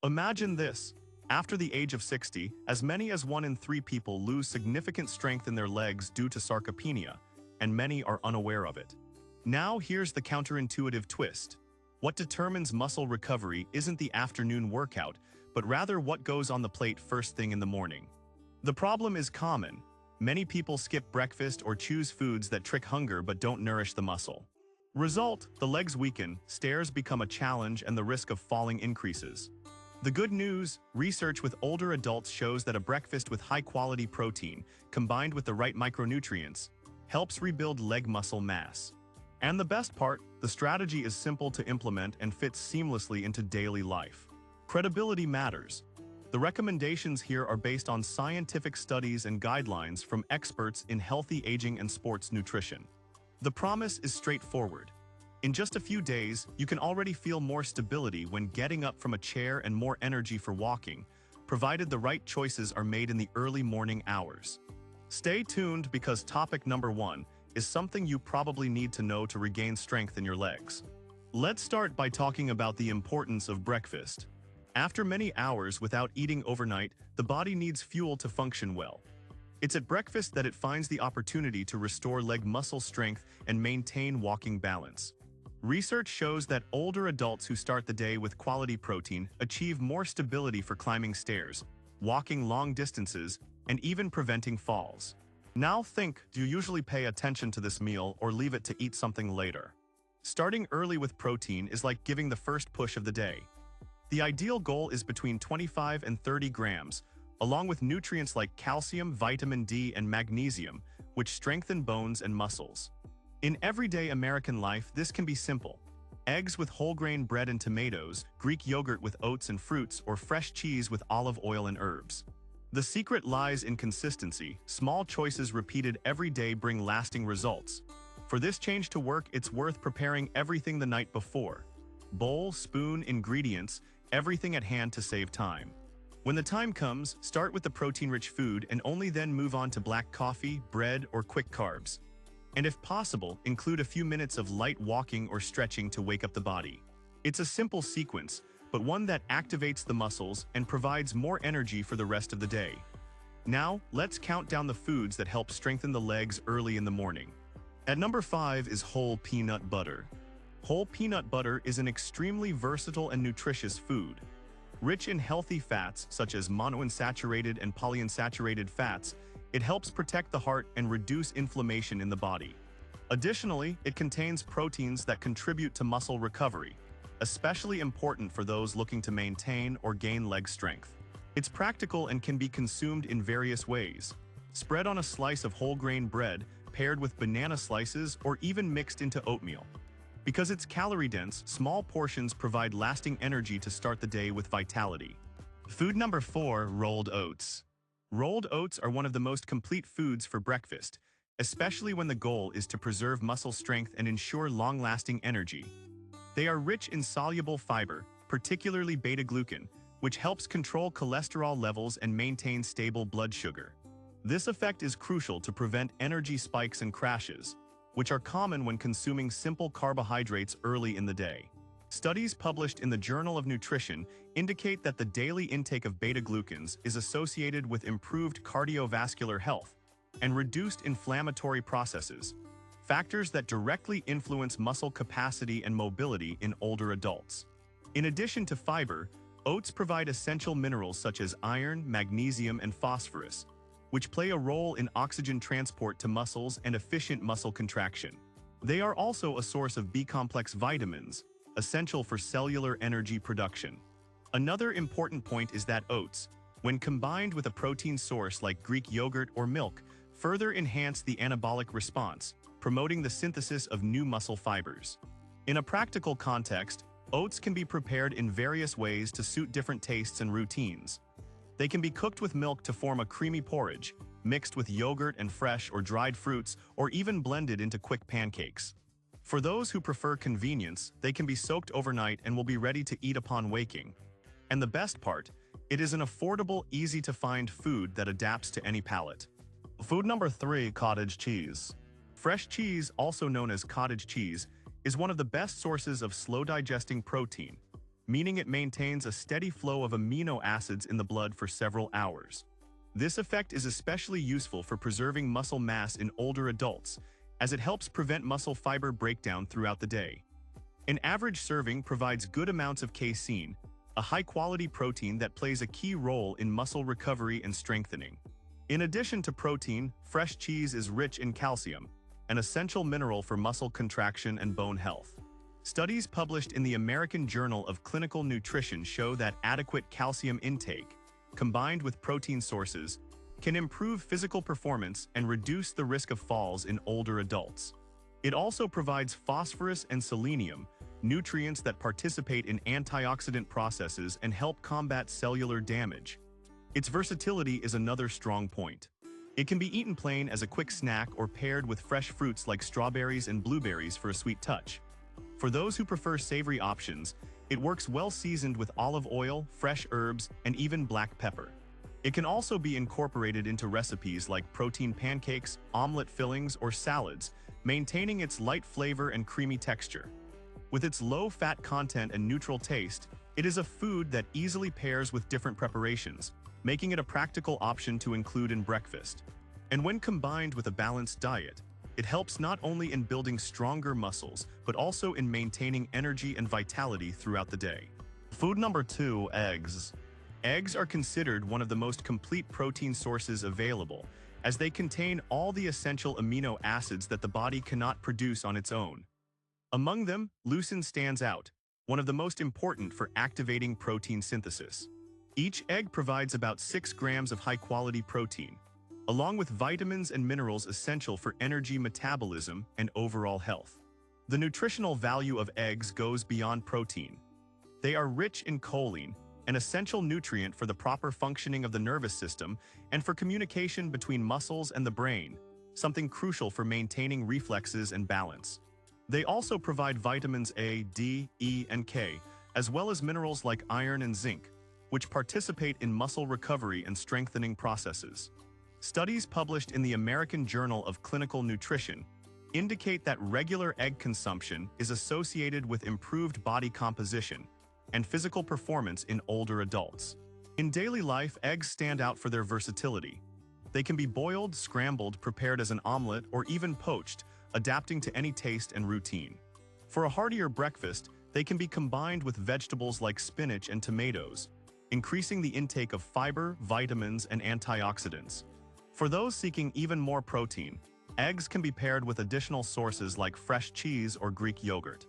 Imagine this. After the age of 60, as many as 1 in 3 people lose significant strength in their legs due to sarcopenia, and many are unaware of it. Now here's the counterintuitive twist. What determines muscle recovery isn't the afternoon workout, but rather what goes on the plate first thing in the morning. The problem is common. Many people skip breakfast or choose foods that trick hunger but don't nourish the muscle. Result, the legs weaken, stairs become a challenge, and the risk of falling increases. The good news, research with older adults shows that a breakfast with high-quality protein, combined with the right micronutrients, helps rebuild leg muscle mass. And the best part, the strategy is simple to implement and fits seamlessly into daily life. Credibility matters. The recommendations here are based on scientific studies and guidelines from experts in healthy aging and sports nutrition. The promise is straightforward. In just a few days, you can already feel more stability when getting up from a chair and more energy for walking, provided the right choices are made in the early morning hours. Stay tuned because topic number 1 is something you probably need to know to regain strength in your legs. Let's start by talking about the importance of breakfast. After many hours without eating overnight, the body needs fuel to function well. It's at breakfast that it finds the opportunity to restore leg muscle strength and maintain walking balance. Research shows that older adults who start the day with quality protein achieve more stability for climbing stairs, walking long distances, and even preventing falls. Now think, do you usually pay attention to this meal or leave it to eat something later? Starting early with protein is like giving the first push of the day. The ideal goal is between 25 and 30 grams, along with nutrients like calcium, vitamin D, and magnesium, which strengthen bones and muscles. In everyday American life, this can be simple. Eggs with whole grain bread and tomatoes, Greek yogurt with oats and fruits, or fresh cheese with olive oil and herbs. The secret lies in consistency. Small choices repeated every day bring lasting results. For this change to work, it's worth preparing everything the night before. Bowl, spoon, ingredients, everything at hand to save time. When the time comes, start with the protein-rich food and only then move on to black coffee, bread, or quick carbs. And if possible, include a few minutes of light walking or stretching to wake up the body. It's a simple sequence, but one that activates the muscles and provides more energy for the rest of the day. Now, let's count down the foods that help strengthen the legs early in the morning. At number 5 is whole peanut butter. Whole peanut butter is an extremely versatile and nutritious food. Rich in healthy fats such as monounsaturated and polyunsaturated fats, it helps protect the heart and reduce inflammation in the body. Additionally, it contains proteins that contribute to muscle recovery, especially important for those looking to maintain or gain leg strength. It's practical and can be consumed in various ways. Spread on a slice of whole grain bread, paired with banana slices, or even mixed into oatmeal. Because it's calorie-dense, small portions provide lasting energy to start the day with vitality. Food number 4, rolled oats. Rolled oats are one of the most complete foods for breakfast, especially when the goal is to preserve muscle strength and ensure long-lasting energy. They are rich in soluble fiber, particularly beta-glucan, which helps control cholesterol levels and maintain stable blood sugar. This effect is crucial to prevent energy spikes and crashes, which are common when consuming simple carbohydrates early in the day. Studies published in the Journal of Nutrition indicate that the daily intake of beta-glucans is associated with improved cardiovascular health and reduced inflammatory processes, factors that directly influence muscle capacity and mobility in older adults. In addition to fiber, oats provide essential minerals such as iron, magnesium, and phosphorus, which play a role in oxygen transport to muscles and efficient muscle contraction. They are also a source of B-complex vitamins, essential for cellular energy production. Another important point is that oats, when combined with a protein source like Greek yogurt or milk, further enhance the anabolic response, promoting the synthesis of new muscle fibers. In a practical context, oats can be prepared in various ways to suit different tastes and routines. They can be cooked with milk to form a creamy porridge, mixed with yogurt and fresh or dried fruits, or even blended into quick pancakes. For those who prefer convenience, they can be soaked overnight and will be ready to eat upon waking. And the best part, it is an affordable, easy-to-find food that adapts to any palate. Food number 3, cottage cheese. Fresh cheese, also known as cottage cheese, is one of the best sources of slow-digesting protein, meaning it maintains a steady flow of amino acids in the blood for several hours. This effect is especially useful for preserving muscle mass in older adults, as it helps prevent muscle fiber breakdown throughout the day. An average serving provides good amounts of casein, a high-quality protein that plays a key role in muscle recovery and strengthening. In addition to protein, fresh cheese is rich in calcium, an essential mineral for muscle contraction and bone health. Studies published in the American Journal of Clinical Nutrition show that adequate calcium intake, combined with protein sources, can improve physical performance and reduce the risk of falls in older adults. It also provides phosphorus and selenium, nutrients that participate in antioxidant processes and help combat cellular damage. Its versatility is another strong point. It can be eaten plain as a quick snack or paired with fresh fruits like strawberries and blueberries for a sweet touch. For those who prefer savory options, it works well seasoned with olive oil, fresh herbs, and even black pepper. It can also be incorporated into recipes like protein pancakes, omelet fillings, or salads, maintaining its light flavor and creamy texture. With its low fat content and neutral taste, it is a food that easily pairs with different preparations, making it a practical option to include in breakfast. And when combined with a balanced diet, it helps not only in building stronger muscles, but also in maintaining energy and vitality throughout the day. Food number 2, eggs. Eggs are considered one of the most complete protein sources available, as they contain all the essential amino acids that the body cannot produce on its own. Among them, leucine stands out, one of the most important for activating protein synthesis. Each egg provides about 6 grams of high-quality protein, along with vitamins and minerals essential for energy metabolism and overall health. The nutritional value of eggs goes beyond protein. They are rich in choline, an essential nutrient for the proper functioning of the nervous system and for communication between muscles and the brain, something crucial for maintaining reflexes and balance. They also provide vitamins A, D, E, and K, as well as minerals like iron and zinc, which participate in muscle recovery and strengthening processes. Studies published in the American Journal of Clinical Nutrition indicate that regular egg consumption is associated with improved body composition and physical performance in older adults. In daily life, eggs stand out for their versatility. They can be boiled, scrambled, prepared as an omelet, or even poached, adapting to any taste and routine. For a heartier breakfast, they can be combined with vegetables like spinach and tomatoes, increasing the intake of fiber, vitamins, and antioxidants. For those seeking even more protein, eggs can be paired with additional sources like fresh cheese or Greek yogurt.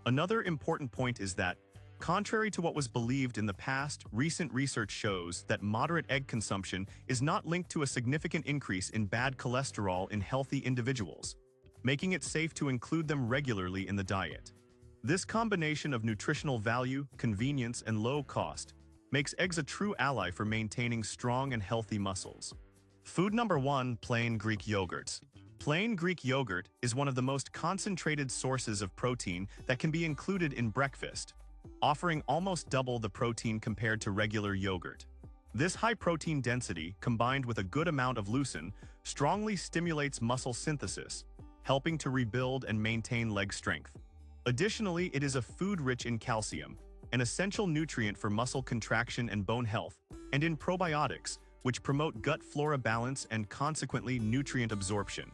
Another important point is that, contrary to what was believed in the past, recent research shows that moderate egg consumption is not linked to a significant increase in bad cholesterol in healthy individuals, making it safe to include them regularly in the diet. This combination of nutritional value, convenience, and low cost makes eggs a true ally for maintaining strong and healthy muscles. Food number 1, plain Greek yogurts. Plain Greek yogurt is one of the most concentrated sources of protein that can be included in breakfast, offering almost double the protein compared to regular yogurt. This high protein density, combined with a good amount of leucine, strongly stimulates muscle synthesis, helping to rebuild and maintain leg strength. Additionally, it is a food rich in calcium, an essential nutrient for muscle contraction and bone health, and in probiotics, which promote gut flora balance and consequently nutrient absorption.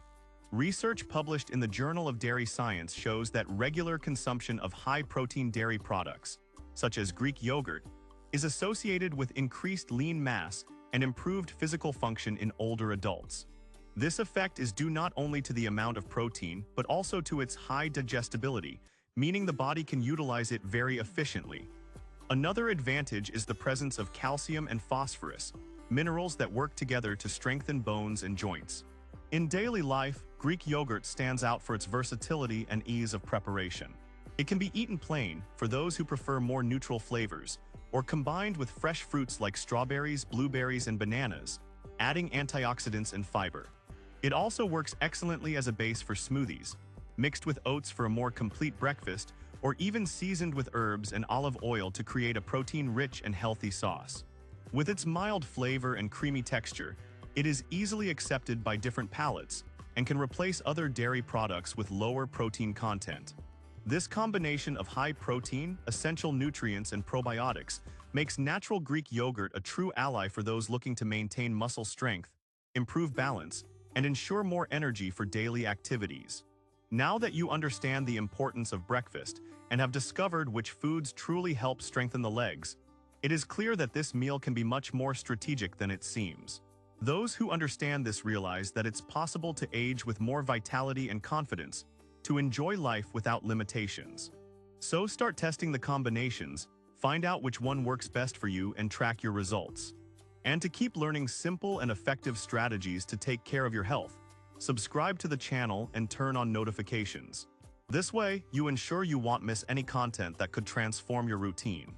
Research published in the Journal of Dairy Science shows that regular consumption of high-protein dairy products, such as Greek yogurt, is associated with increased lean mass and improved physical function in older adults. This effect is due not only to the amount of protein, but also to its high digestibility, meaning the body can utilize it very efficiently. Another advantage is the presence of calcium and phosphorus, minerals that work together to strengthen bones and joints. In daily life, Greek yogurt stands out for its versatility and ease of preparation. It can be eaten plain, for those who prefer more neutral flavors, or combined with fresh fruits like strawberries, blueberries, and bananas, adding antioxidants and fiber. It also works excellently as a base for smoothies, mixed with oats for a more complete breakfast, or even seasoned with herbs and olive oil to create a protein-rich and healthy sauce. With its mild flavor and creamy texture, it is easily accepted by different palates and can replace other dairy products with lower protein content. This combination of high protein, essential nutrients, and probiotics makes natural Greek yogurt a true ally for those looking to maintain muscle strength, improve balance, and ensure more energy for daily activities. Now that you understand the importance of breakfast and have discovered which foods truly help strengthen the legs, it is clear that this meal can be much more strategic than it seems. Those who understand this realize that it's possible to age with more vitality and confidence, to enjoy life without limitations. So start testing the combinations, find out which one works best for you, and track your results. And to keep learning simple and effective strategies to take care of your health, subscribe to the channel and turn on notifications. This way, you ensure you won't miss any content that could transform your routine.